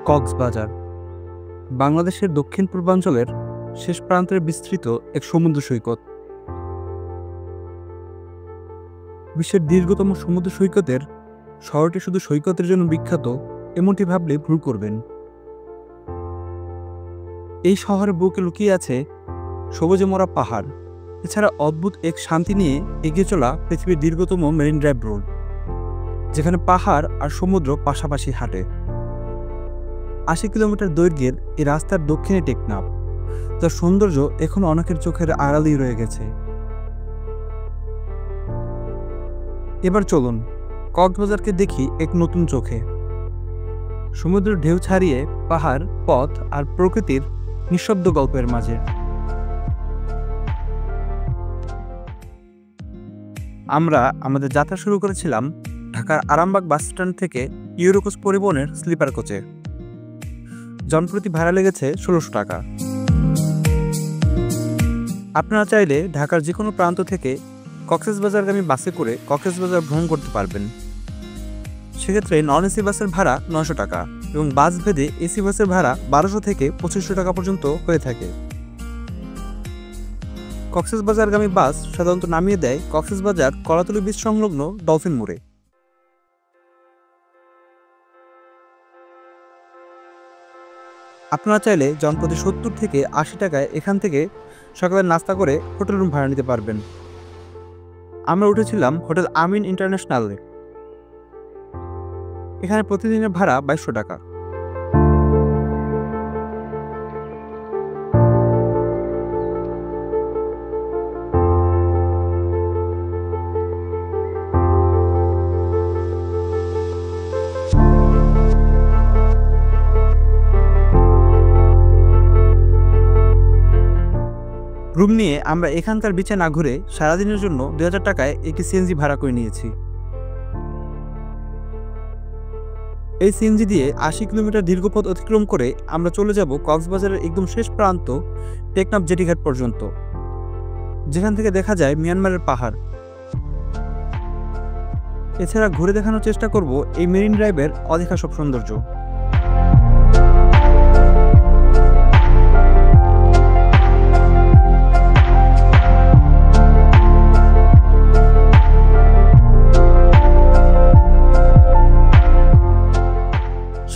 কক্সবাজার বাংলাদেশের দক্ষিণ পূর্বাঞ্চলের শেষ প্রান্তের বিস্তৃত এক সমুদ্র সৈকত। বিশ্বের দীর্ঘতম সমুদ্র সৈকতের শহরটি শুধু সৈকতের জন্য বিখ্যাত এমনটি ভাবলে ভুল করবেন। এই শহরের বুকে লুকিয়ে আছে সবুজে মোড়া পাহাড়, এছাড়া অদ্ভুত এক শান্তি নিয়ে এগিয়ে চলা পৃথিবীর দীর্ঘতম মেরিন ড্রাইভ রোড, যেখানে পাহাড় আর সমুদ্র পাশাপাশি হাঁটে। ৮০ কিলোমিটার দৈর্ঘ্যের এই রাস্তার দক্ষিণে টেকনাফ, যার সৌন্দর্য এখন অনেকের চোখের আড়ালেই রয়ে গেছে। এবার চলুন কক্সবাজারকে দেখি এক নতুন চোখে। সমুদ্রের ঢেউ ছাড়িয়ে পাহাড়, পথ আর প্রকৃতির নিঃশব্দ গল্পের মাঝে। আমরা আমাদের যাত্রা শুরু করেছিলাম ঢাকার আরামবাগ বাস স্ট্যান্ড থেকে ইউরোকোচ পরিবহনের স্লিপার কোচে। জনপ্রতি ভাড়া লেগেছে ১৬০০ টাকা। আপনারা চাইলে ঢাকার যে কোনো প্রান্ত থেকে কক্সবাজারগামী বাসে করে কক্সবাজার ভ্রমণ করতে পারবেন। সেক্ষেত্রে নন এসি বাসের ভাড়া ৯০০ টাকা এবং বাস ভেদে এসি বাসের ভাড়া ১২০০ থেকে ২৫০০ টাকা পর্যন্ত হয়ে থাকে। কক্সবাজারগামী বাস সাধারণত নামিয়ে দেয় কক্সবাজার কলাতলী বিচ সংলগ্ন ডলফিন মোড়ে। আপনারা চাইলে জনপ্রতি ৭০ থেকে ৮০ টাকায় এখান থেকে সকালে নাস্তা করে হোটেল রুম ভাড়া নিতে পারবেন। আমরা উঠেছিলাম হোটেল আমিন ইন্টারন্যাশনালে। এখানে প্রতিদিনের ভাড়া ২২০০ টাকা। রুম নিয়ে আমরা এখানকার বিচে না ঘুরে সারাদিনের জন্য ২০০০ টাকায় একটি সিএনজি ভাড়া করে নিয়েছি। এই সিএনজি দিয়ে ৮০ কিলোমিটার দীর্ঘ পথ অতিক্রম করে আমরা চলে যাব কক্সবাজারের একদম শেষ প্রান্ত টেকনাফ জেটিঘাট পর্যন্ত, যেখান থেকে দেখা যায় মিয়ানমারের পাহাড়। এছাড়া ঘুরে দেখানোর চেষ্টা করব এই মেরিন ড্রাইভের অদেখা সব সৌন্দর্য।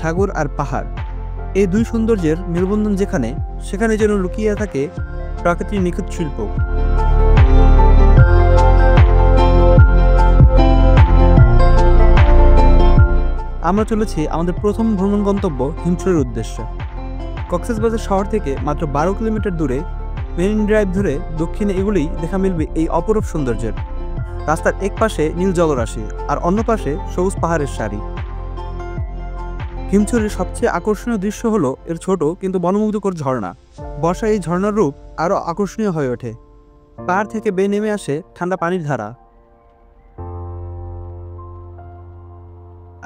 সাগর আর পাহাড়, এই দুই সৌন্দর্যের মেলবন্ধন যেখানে, সেখানে যেন লুকিয়ে থাকে প্রাকৃতিক নিখুঁত শিল্প। আমরা চলেছি আমাদের প্রথম ভ্রমণ গন্তব্য হিমছড়ির উদ্দেশ্যে। কক্সবাজার শহর থেকে মাত্র ১২ কিলোমিটার দূরে মেরিন ড্রাইভ ধরে দক্ষিণে এগুলেই দেখা মিলবে এই অপরূপ সৌন্দর্যের। রাস্তার এক পাশে নীল জলরাশি আর অন্য পাশে সবুজ পাহাড়ের সারি। হিমছড়ির সবচেয়ে আকর্ষণীয় দৃশ্য হলো এর ছোট কিন্তু মনোমুগ্ধকর ঝর্ণা। বর্ষায় এই ঝর্ণার রূপ আরও আকর্ষণীয় হয়ে ওঠে। পাহাড় থেকে বেয়ে নেমে আসে ঠান্ডা পানির ধারা।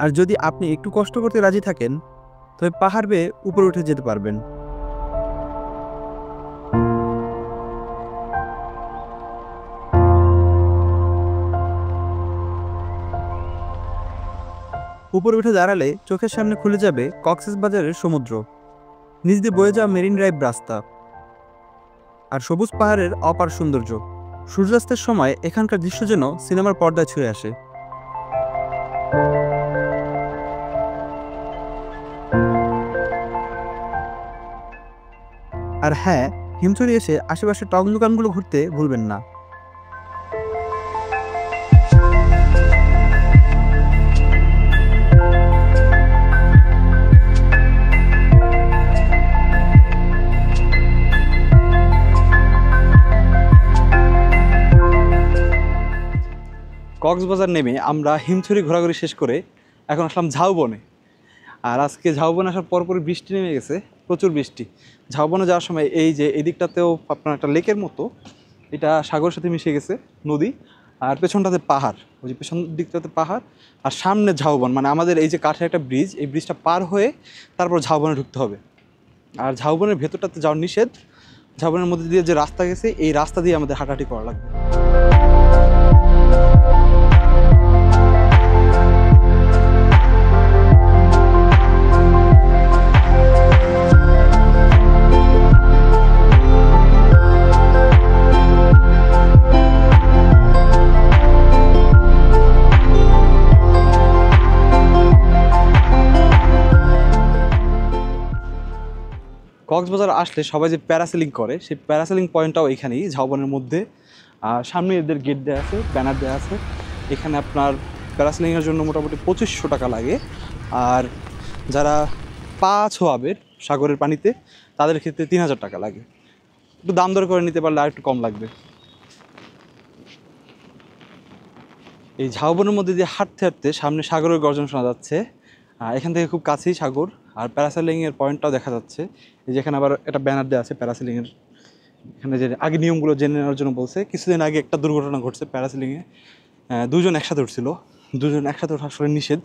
আর যদি আপনি একটু কষ্ট করতে রাজি থাকেন, তবে পাহাড় বেয়ে উপরে উঠে যেতে পারবেন। উপরে উঠে দাঁড়ালে চোখের সামনে খুলে যাবে কক্সবাজারের সমুদ্র, নিচ দিয়ে বয়ে যাওয়া মেরিন ড্রাইভ রাস্তা আর সবুজ পাহাড়ের অপার সৌন্দর্য। সূর্যাস্তের সময় এখানকার দৃশ্য যেন সিনেমার পর্দায় ছুঁয়ে আসে। আর হ্যাঁ, হিমছড়ি এসে আশেপাশে টক দোকানগুলো ঘুরতে ভুলবেন না। কক্সবাজার নেমে আমরা হিমছড়ি ঘোরাঘুরি শেষ করে এখন আসলাম ঝাউবনে। আর আজকে ঝাউবনে আসার পরপরই বৃষ্টি নেমে গেছে, প্রচুর বৃষ্টি। ঝাউবনে যাওয়ার সময় এই যে এদিকটাতেও আপনার একটা লেকের মতো, এটা সাগরের সাথে মিশে গেছে নদী, আর পেছনটাতে পাহাড়, ওই যে পেছন দিকটাতে পাহাড় আর সামনে ঝাউবন। মানে আমাদের এই যে কাঠের একটা ব্রিজ, এই ব্রিজটা পার হয়ে তারপর ঝাউবনে ঢুকতে হবে। আর ঝাউবনের ভেতরটাতে যাওয়ার নিষেধ। ঝাউবনের মধ্যে দিয়ে যে রাস্তা গেছে, এই রাস্তা দিয়ে আমাদের হাঁটাহাঁটি করা লাগবে। কক্সবাজার আসলে সবাই যে প্যারাসেলিং করে সেই প্যারাসেলিং পয়েন্টটাও এখানেই ঝাউবনের মধ্যে। আর সামনে এদের গেট দেওয়া আছে, ব্যানার দেওয়া আছে। এখানে আপনার প্যারাসেলিংয়ের জন্য মোটামুটি 2500 টাকা লাগে। আর যারা পা ছোঁয়াবেন সাগরের পানিতে তাদের ক্ষেত্রে 3000 টাকা লাগে। একটু দাম দর করে নিতে পারলে আর একটু কম লাগবে। এই ঝাউবনের মধ্যে দিয়ে হাঁটতে হাঁটতে সামনে সাগরের গর্জন শোনা যাচ্ছে। এখান থেকে খুব কাছেই সাগর। আর প্যারাসেলিংয়ের পয়েন্টটাও দেখা যাচ্ছে। এই যেখানে আবার একটা ব্যানার দেওয়া আছে প্যারাসেলিংয়ের। এখানে যে আগে নিয়মগুলো জেনে নেওয়ার জন্য বলছে। কিছুদিন আগে একটা দুর্ঘটনা ঘটছে প্যারাসেলিংয়ে। দুজন একসাথে উঠছিল। দুজন একসাথে ওঠা আসলে নিষেধ,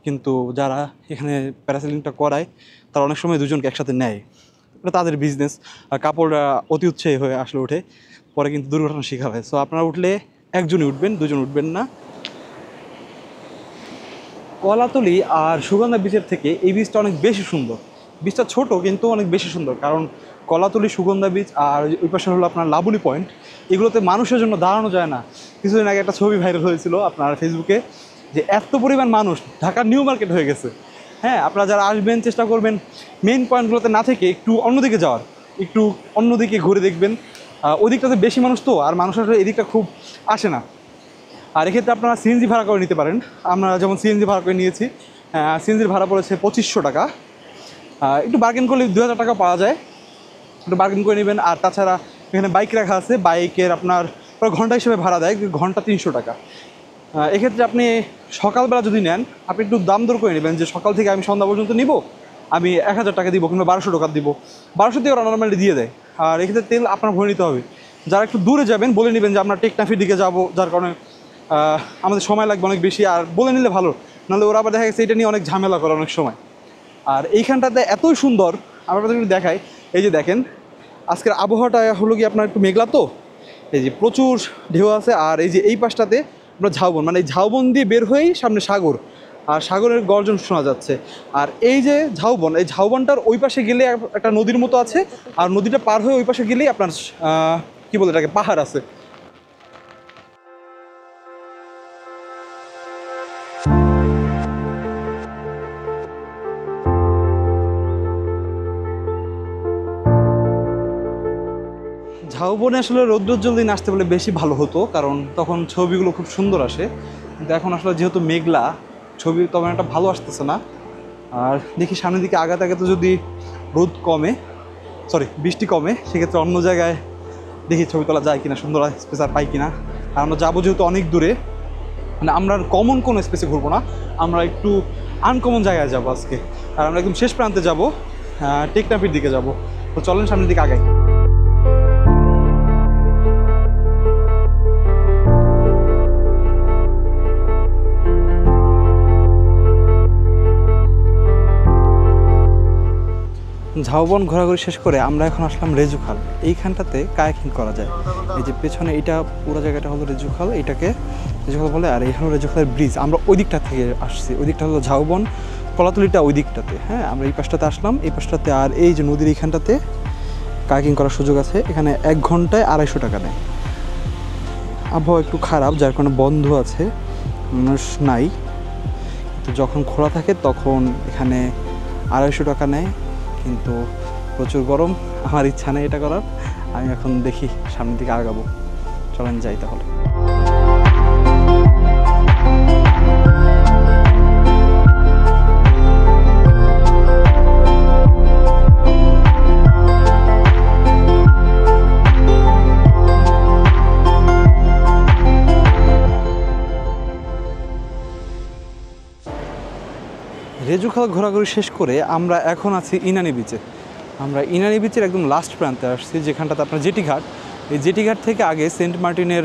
কিন্তু যারা এখানে প্যারাসেলিংটা করায় তারা অনেক সময় দুজনকে একসাথে নেয়। এটা তাদের বিজনেস। কাপড়রা অতি উৎসাহী হয়ে আসলে ওঠে, পরে কিন্তু দুর্ঘটনার শিকার হয়। সো আপনারা উঠলে একজনই উঠবেন, দুজন উঠবেন না। কলাতলি আর সুগন্ধা বিচের থেকে এই বীজটা অনেক বেশি সুন্দর। বীজটা ছোট কিন্তু অনেক বেশি সুন্দর, কারণ কলাতলি, সুগন্ধা বিচ আর ওই পাশে হলো আপনার লাবণী পয়েন্ট, এগুলোতে মানুষের জন্য দাঁড়ানো যায় না। কিছুদিন আগে একটা ছবি ভাইরাল হয়েছিল আপনার ফেসবুকে, যে এত পরিমাণ মানুষ ঢাকার নিউ মার্কেট হয়ে গেছে। হ্যাঁ, আপনারা যারা আসবেন চেষ্টা করবেন মেইন পয়েন্টগুলোতে না থেকে একটু অন্যদিকে যাওয়ার, একটু অন্যদিকে ঘুরে দেখবেন। ওই দিকটাতে বেশি মানুষ তো, আর মানুষ আসলে এদিকটা খুব আসে না। আর এক্ষেত্রে আপনারা সিএনজি ভাড়া করে নিতে পারেন। আমরা যেমন সিএনজি ভাড়া করে নিয়েছি, সিএনজির ভাড়া পড়েছে 2500 টাকা। একটু বার্গেন করলে 2000 টাকা পাওয়া যায়, একটু বার্গেন করে নেবেন। আর তাছাড়া এখানে বাইক রাখা আছে, বাইকের আপনার ঘন্টা হিসেবে ভাড়া দেয়, ঘন্টা 300 টাকা। এক্ষেত্রে আপনি সকালবেলা যদি নেন, আপনি একটু দাম দর করে নেবেন যে সকাল থেকে আমি সন্ধ্যা পর্যন্ত নিব, আমি 1000 টাকা দিব কিংবা 1200 টাকা দিব। 1200 দিয়ে ওরা নর্মালি দিয়ে দেয়। আর এক্ষেত্রে তেল আপনার ভরে নিতে হবে। যারা একটু দূরে যাবেন বলে নেবেন যে আমরা টেকনাফির দিকে যাব, যার কারণে আমাদের সময় লাগবে অনেক বেশি। আর বলে নিলে ভালো, নাহলে ওরা আবার দেখা গেছে এটা নিয়ে অনেক ঝামেলা করে অনেক সময়। আর এইখানটাতে এতই সুন্দর, আমরা আপনাদের একটু দেখাই। এই যে দেখেন, আজকের আবহাওয়াটা হলো কি আপনার একটু মেঘলা, তো এই যে প্রচুর ঢেউ আছে। আর এই যে এই পাশটাতে আমরা ঝাউবন, মানে এই ঝাউবন দিয়ে বের হয়েই সামনে সাগর, আর সাগরের গর্জন শোনা যাচ্ছে। আর এই যে ঝাউবন, এই ঝাউবনটার ওই পাশে গেলে একটা নদীর মতো আছে, আর নদীটা পার হয়ে ওই পাশে গেলেই আপনার কী বলে এটাকে, পাহাড় আছে। ঝাউবনে আসলে রৌদ্রোজ্জ্বল দিন আসতে বলে বেশি ভালো হতো, কারণ তখন ছবিগুলো খুব সুন্দর আসে। কিন্তু এখন আসলে যেহেতু মেঘলা, ছবি তেমন একটা ভালো আসতেছে না। আর দেখি সামনের দিকে আগাতে আগাতে যদি রোদ কমে, বৃষ্টি কমে, সেক্ষেত্রে অন্য জায়গায় দেখি ছবি তোলা যায় কিনা, সুন্দর স্পেস আর পাই কিনা। আর আমরা যাবো যেহেতু অনেক দূরে, মানে আমরা কমন কোনো স্পেসে ঘুরবো না, আমরা একটু আনকমন জায়গায় যাবো আজকে। আর আমরা একদম শেষ প্রান্তে যাবো, টেকনাফির দিকে যাবো। তো চলেন সামনের দিকে আগাই। ঝাউবন ঘোরাঘুরি শেষ করে আমরা এখন আসলাম রেজুখাল। এইখানটাতে কায়াকিং করা যায়। এই যে পেছনে এইটা পুরো জায়গাটা হলো রেজুখাল, এইটাকে রেজুখাল বলে। আর এই হলো রেজুখালের ব্রিজ। আমরা ওই দিকটা থেকে আসছি, ওই দিকটা হলো ঝাউবন, কলাতলিটা ওই দিকটাতে। হ্যাঁ, আমরা এই পাশটাতে আসলাম, এই পাশটাতে। আর এই যে নদীর এইখানটাতে কায়াকিং করার সুযোগ আছে। এখানে 1 ঘন্টায় 250 টাকা নেয়। আবহাওয়া একটু খারাপ, যার কারণে বন্ধ আছে, মানুষ নাই। তো যখন খোলা থাকে তখন এখানে 250 টাকা নেয়, কিন্তু প্রচুর গরম। আমার ইচ্ছা নেই এটা করার। আমি এখন দেখি সামনের দিকে আগাবো। চলেন যাই তাহলে। রেজুখাল ঘোরাঘুরি শেষ করে আমরা এখন আছি ইনানি বিচে। আমরা ইনানি বিচের একদম লাস্ট প্রান্তে আসছি, যেখানটাতে আপনার জেটি ঘাট। এই জেটি ঘাট থেকে আগে সেন্ট মার্টিনের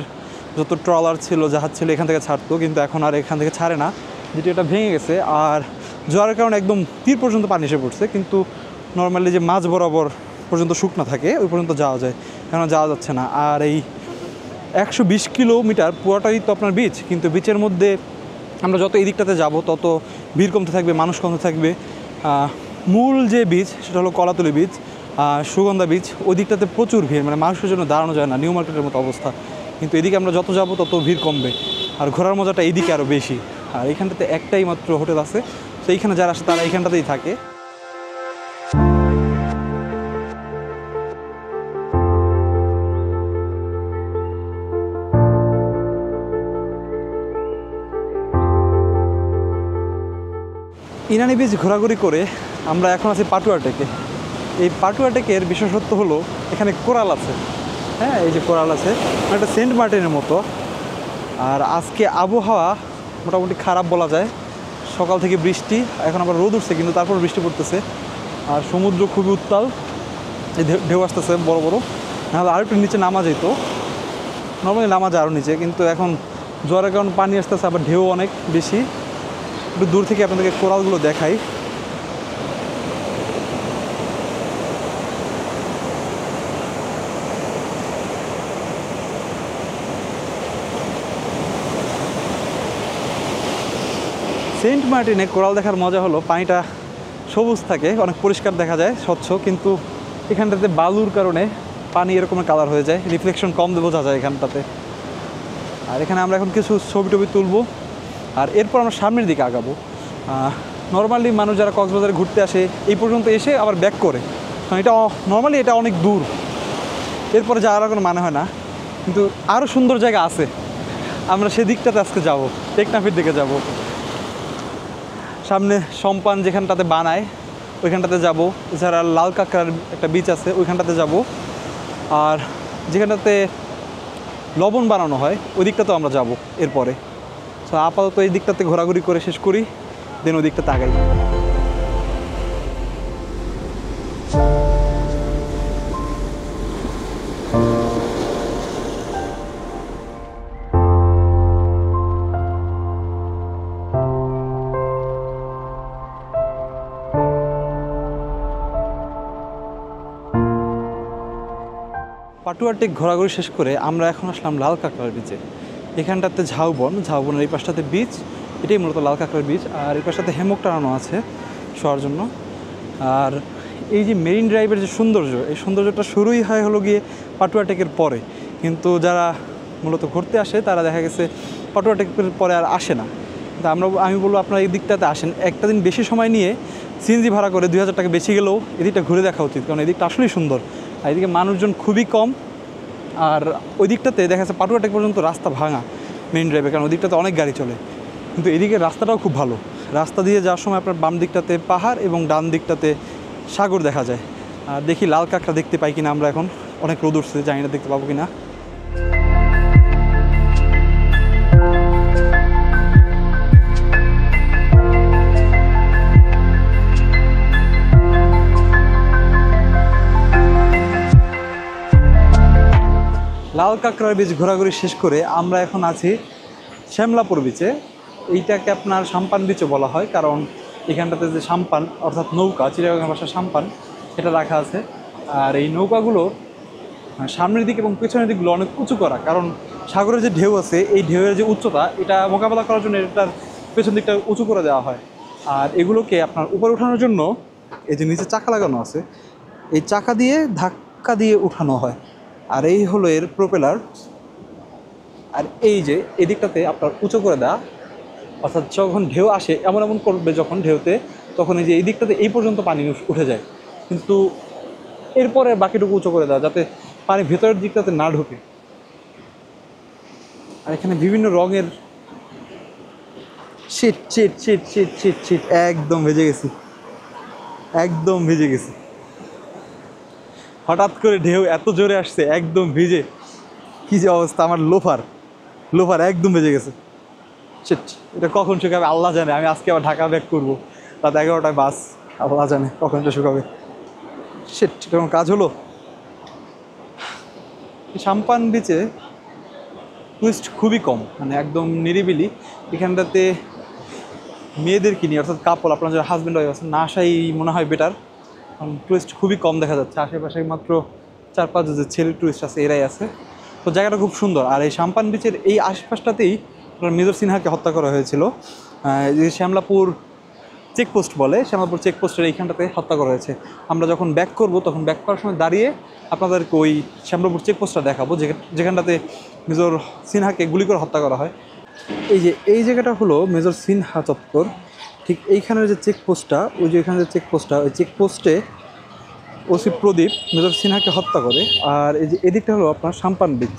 যত ট্রলার ছিল, জাহাজ ছিল, এখান থেকে ছাড়তো, কিন্তু এখন আর এখান থেকে ছাড়ে না। যেটি এটা ভেঙে গেছে, আর জোয়ারের কারণে একদম তীর পর্যন্ত পানি এসে পড়ছে। কিন্তু নর্মালি যে মাঝ বরাবর পর্যন্ত শুকনা থাকে ওই পর্যন্ত যাওয়া যায়, কেন যাওয়া যাচ্ছে না। আর এই 120 কিলোমিটার পুরোটাই তো আপনার বিচ, কিন্তু বিচের মধ্যে আমরা যত এই দিকটাতে যাবো তত ভিড় কমতে থাকবে, মানুষ কমতে থাকবে। মূল যে বিচ সেটা হলো কলাতলি বিচ, সুগন্ধা বিচ, ওই দিকটাতে প্রচুর ভিড়, মানে মানুষের জন্য দাঁড়ানো যায় না, নিউ মার্কেটের মতো অবস্থা। কিন্তু এদিকে আমরা যত যাবো তত ভিড় কমবে, আর ঘোরার মজাটা এইদিকে আরও বেশি। আর এইখানটাতে একটাই মাত্র হোটেল আছে, তো এইখানে যারা আসে তারা এইখানটাতেই থাকে। ইনানি বিচ ঘোরাঘুরি করে আমরা এখন আছি পাটুয়া টেকে। এই পাটুয়া টেকের বিশেষত্ব হলো এখানে কোরাল আছে। হ্যাঁ, এই যে কোরাল আছে, একটা সেন্ট মার্টিনের মতো। আর আজকে আবহাওয়া মোটামুটি খারাপ বলা যায়, সকাল থেকে বৃষ্টি, এখন আবার রোদ উঠছে কিন্তু তারপর বৃষ্টি পড়তেছে। আর সমুদ্র খুবই উত্তাল, এই ঢেউ আসতেছে বড় বড়, নাহলে আর একটু নিচে নামা যেত, নর্মালি নামা যায় আরও নিচে, কিন্তু এখন জোয়ারের কারণে পানি আসতেছে, আবার ঢেউ অনেক বেশি। একটু দূর থেকে আপনাদেরকে কোরালগুলো দেখাই। সেন্ট মার্টিনে কোরাল দেখার মজা হলো পানিটা সবুজ থাকে, অনেক পরিষ্কার দেখা যায়, স্বচ্ছ, কিন্তু এখানটাতে বালুর কারণে পানি এরকমের কালার হয়ে যায়, রিফ্লেকশন কম বোঝা যায় এখানটাতে। আর এখানে আমরা এখন কিছু ছবি টবি তুলবো, আর এরপর আমরা সামনের দিকে আগাবো। নর্মালি মানুষ যারা কক্সবাজারে ঘুরতে আসে এই পর্যন্ত এসে আবার ব্যাক করে, কারণ এটা নর্মালি এটা অনেক দূর, এরপরে যাওয়ার কোনো মানে হয় না। কিন্তু আরও সুন্দর জায়গা আছে, আমরা সেদিকটাতে আজকে যাব, টেকনাফের দিকে যাব। সামনে সম্পান যেখানটাতে বানায় ওইখানটাতে যাব, এছাড়া লাল কাঁকড়ার একটা বিচ আছে ওইখানটাতে যাব, আর যেখানটাতে লবণ বানানো হয় ওই দিকটাতেও আমরা যাব এরপরে। তো আপাতত এই দিকটাতে ঘোরাঘুরি করে শেষ করি, দেন ওই দিকটাতে আগাই। পাটুয়া টেক ঘোরাঘুরি শেষ করে আমরা এখন আসলাম লাল কাঁকড়ার বিচে। এখানটাতে ঝাউবনের এই পাশটাতে বিচ, এটাই মূলত লাল কাঁকড়ার বিচ। আর এই পাশটাতে হেমক টানানো আছে শোয়ার জন্য। আর এই যে মেরিন ড্রাইভের যে সৌন্দর্য, এই সৌন্দর্যটা শুরুই হয় হলো গিয়ে পাটুয়া টেকের পরে, কিন্তু যারা মূলত ঘুরতে আসে তারা দেখা গেছে পাটুয়া টেকের পরে আর আসে না। কিন্তু আমি বলবো আপনারা এই দিকটাতে আসেন, একটা দিন বেশি সময় নিয়ে সিএনজি ভাড়া করে 2000 টাকা বেশি গেলেও এদিকটা ঘুরে দেখা উচিত, কারণ এদিকটা আসলেই সুন্দর। আর এদিকে মানুষজন খুবই কম। আর ওই দিকটাতে দেখা যাচ্ছে পাটুয়া টেক পর্যন্ত রাস্তা ভাঙা মেইন ড্রাইভে, কারণ ওই দিকটাতে অনেক গাড়ি চলে, কিন্তু এদিকে রাস্তাটাও খুব ভালো। রাস্তা দিয়ে যাওয়ার সময় আপনার বাম দিকটাতে পাহাড় এবং ডান দিকটাতে সাগর দেখা যায়। আর দেখি লাল কাঁকড়া দেখতে পাই কিনা আমরা, এখন অনেক রোদ উঠছে, জানি না দেখতে পাবো কিনা। লাল কাঁকড়ার বিচ ঘোরাঘুরি শেষ করে আমরা এখন আছি শ্যামলাপুর বিচে। এইটাকে আপনার সাম্পান বিচও বলা হয়, কারণ এখানটাতে যে সাম্পান অর্থাৎ নৌকা, চিটাগাং ভাষার সাম্পান, এটা রাখা আছে। আর এই নৌকাগুলো সামনের দিক এবং পেছনের দিকগুলো অনেক উঁচু করা, কারণ সাগরের যে ঢেউ আছে এই ঢেউয়ের যে উচ্চতা, এটা মোকাবেলা করার জন্য এটার পেছন দিকটা উঁচু করে দেওয়া হয়। আর এগুলোকে আপনার উপরে ওঠানোর জন্য এই যে নিচে চাকা লাগানো আছে, এই চাকা দিয়ে ধাক্কা দিয়ে উঠানো হয়। আর এই হলো এর প্রোপেলার। আর এই যে এদিকটাতে আপনার উঁচু করে দেওয়া, অর্থাৎ যখন ঢেউ আসে এমন এমন করবে যখন ঢেউতে, তখন এই যে এই দিকটাতে এই পর্যন্ত পানি উঠে যায়, কিন্তু এরপরে বাকিটুকু উঁচু করে দেওয়া যাতে পানি ভেতরের দিকটাতে না ঢোকে। আর এখানে বিভিন্ন রঙের শীত শীত শীত শীত শীত শীত একদম ভিজে গেছি, একদম ভিজে গেছি। হঠাৎ করে ঢেউ এত জোরে আসছে, একদম ভিজে কী যে অবস্থা। আমার লোফার একদম ভিজে গেছে। শিট, এটা কখন শুকাবে আল্লাহ জানে। আমি আজকে আবার ঢাকা ব্যাক করবো, রাত 11টায় বাস, আল্লাহ জানে কখন এটা শুকাবে। শিট, এটা কোনো কাজ হলো? সাম্পান বিচে টুরিস্ট খুবই কম, মানে একদম নিরিবিলি। এখানটাতে মেয়েদেরকে নিয়ে, অর্থাৎ কাপল, আপনার যারা হাজব্যান্ড ওয়াইফ আছেন, না আসাই মনে হয় বেটার, কারণ টুরিস্ট খুবই কম দেখা যাচ্ছে। আশেপাশে মাত্র 4-5 যে ছেলে টুরিস্ট আছে এরাই আছে। তো জায়গাটা খুব সুন্দর। আর এই সাম্পান বিচের এই আশপাশটাতেই মেজর সিনহাকে হত্যা করা হয়েছিল। যে শ্যামলাপুর চেকপোস্ট বলে, শ্যামলাপুর চেকপোস্টের এইখানটাতে হত্যা করা হয়েছে। আমরা যখন ব্যাক করব তখন ব্যাক করার সময় দাঁড়িয়ে আপনাদেরকে ওই শ্যামলাপুর চেকপোস্টটা দেখাবো, যেখানটাতে মেজর সিনহাকে গুলি করে হত্যা করা হয়। এই যে এই জায়গাটা হলো মেজর সিনহা চত্বর। ঠিক এইখানের যে চেকপোস্টটা, ওই যে এখানে যে চেকপোস্টটা, ওই চেকপোস্টে ওসি প্রদীপ মেজর সিনহাকে হত্যা করে। আর এই যে এদিকটা হলো আপনার সাম্পান বিচ।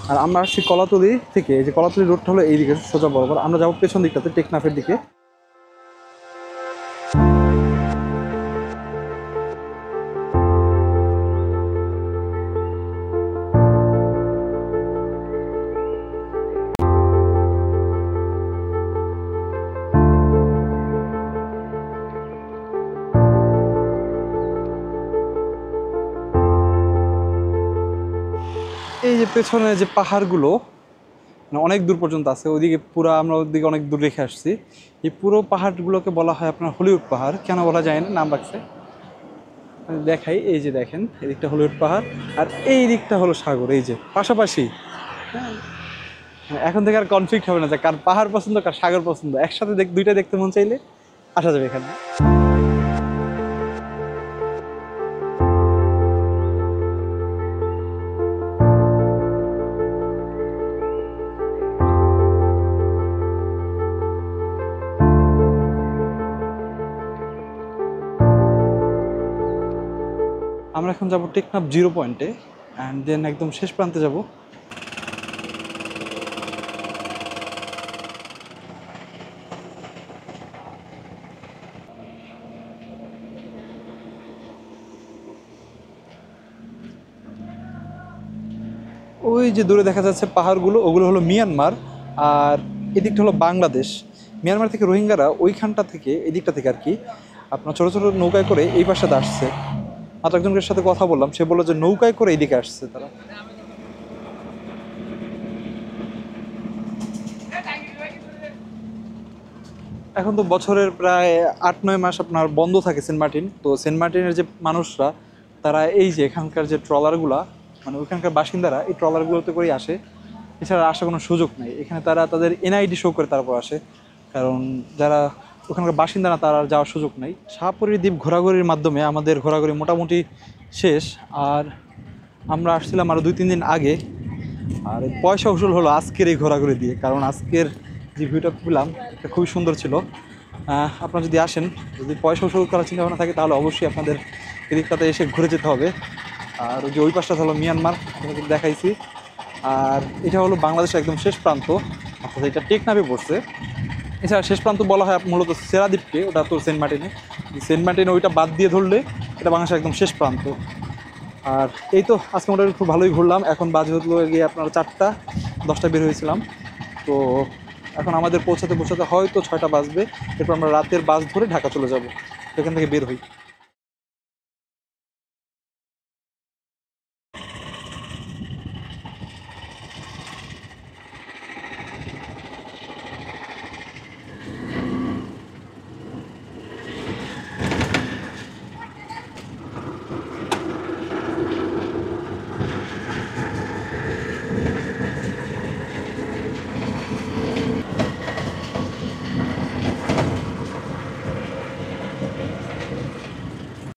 আর আমরা আসছি কলাতলি থেকে, এই যে কলাতলি রোডটা হলো এইদিকে সোজা বরাবর। আমরা যাবো পেছন দিকটাতে টেকনাফের দিকে। যে পেছনে যে পাহাড়গুলো মানে অনেক দূর পর্যন্ত আছে, ওইদিকে পুরো আমরা ওইদিকে অনেক দূর রেখে আসছি। এই পুরো পাহাড়গুলোকে বলা হয় আপনার হলিউড পাহাড়। কেন বলা যায় না, নাম রাখছে দেখাই। এই যে দেখেন, এদিকটা হলিউড পাহাড় আর এই দিকটা হলো সাগর, এই যে পাশাপাশি। হ্যাঁ, এখন থেকে আর কনফ্লিক্ট হবে না যে কার পাহাড় পছন্দ কার সাগর পছন্দ, একসাথে দুইটা দেখতে মন চাইলে আসা যাবে এখানে। আমরা এখন যাব টেকনাফ 0 পয়েন্টে অ্যান্ড দেন একদম শেষ প্রান্তে যাব। ওই যে দূরে দেখা যাচ্ছে পাহাড়গুলো, ওগুলো হলো মিয়ানমার আর এদিকটা হলো বাংলাদেশ। মিয়ানমার থেকে রোহিঙ্গারা ওইখানটা থেকে এদিকটা থেকে আর কি আপনার ছোটো ছোটো নৌকায় করে এই পাশটাতে আসছে। মাত্র একজনের সাথে কথা বললাম, সে বললো যে নৌকায় করে এইদিকে আসছে তারা। এখন তো বছরের প্রায় 8-9 মাস আপনার বন্ধ থাকে সেন্ট মার্টিন। তো সেন্ট মার্টিনের যে মানুষরা তারা এই যে এখানকার যে ট্রলারগুলা মানে ওইখানকার বাসিন্দারা এই ট্রলারগুলোতে করেই আসে, এছাড়া আসার কোনো সুযোগ নেই। এখানে তারা তাদের এনআইডি শো করে তারপর আসে, কারণ যারা ওখানকার বাসিন্দা না তারা আর যাওয়ার সুযোগ নেই। শাহপরী দ্বীপ ঘোরাঘুরির মাধ্যমে আমাদের ঘোরাঘুরি মোটামুটি শেষ। আর আমরা আসছিলাম আরও 2-3 দিন আগে। আর পয়সা উসুল হলো আজকের এই ঘোরাঘুরি দিয়ে, কারণ আজকের যে ভিউটা পেলাম এটা খুবই সুন্দর ছিল। আপনারা যদি আসেন, যদি পয়সা উসুল করার চিন্তা ভাবনা থাকে তাহলে অবশ্যই আপনাদের এদিকটাতে এসে ঘুরে যেতে হবে। আর ওই যে ওই পাশটা হলো মিয়ানমার, আপনাদের দেখাইছি। আর এটা হলো বাংলাদেশের একদম শেষ প্রান্ত, অর্থাৎ এটা টেকনাফে পড়ছে। এছাড়া শেষ প্রান্ত বলা হয় মূলত সেরাদ্বীপকে, ওটা তো সেন্ট মার্টিনে। সেন্ট মার্টিনে ওইটা বাদ দিয়ে ধরলে এটা বাংলাদেশের একদম শেষ প্রান্ত। আর এই তো আজকে মোটামুটি খুব ভালোই ঘুরলাম। এখন বাজে হলো গিয়ে আপনার 4টা 10টায় বের হয়েছিলাম। তো এখন আমাদের পৌঁছাতে পৌঁছাতে হয়তো 6টা বাজবে। এরপর আমরা রাতের বাস ধরে ঢাকা চলে যাব, এখান থেকে বের হই।